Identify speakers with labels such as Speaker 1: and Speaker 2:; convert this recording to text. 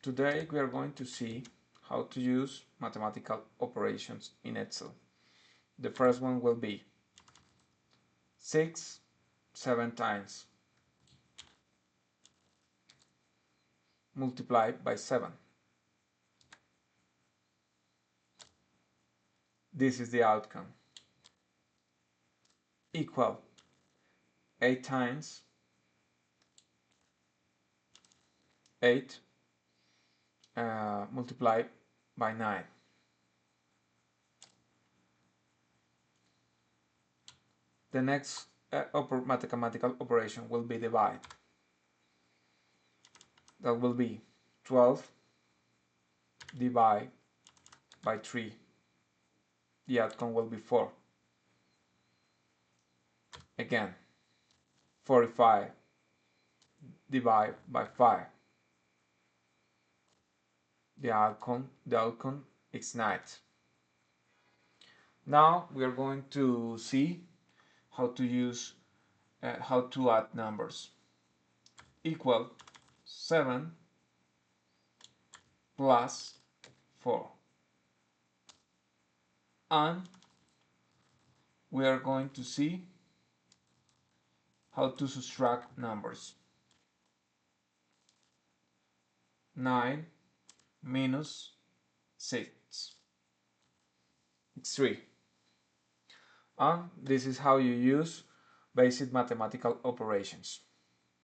Speaker 1: Today we are going to see how to use mathematical operations in Excel. The first one will be 6 7 times multiplied by 7. This is the outcome. Equal 8 times 8 multiplied by 9. The next mathematical operation will be divide. That will be 12 divided by 3. The outcome will be 4. Again, 45 divided by 5. The outcome is 9. Now we are going to see how to add numbers. Equal 7 plus 4. And we are going to see how to subtract numbers. 9 minus 6. It's 3. And this is how you use basic mathematical operations.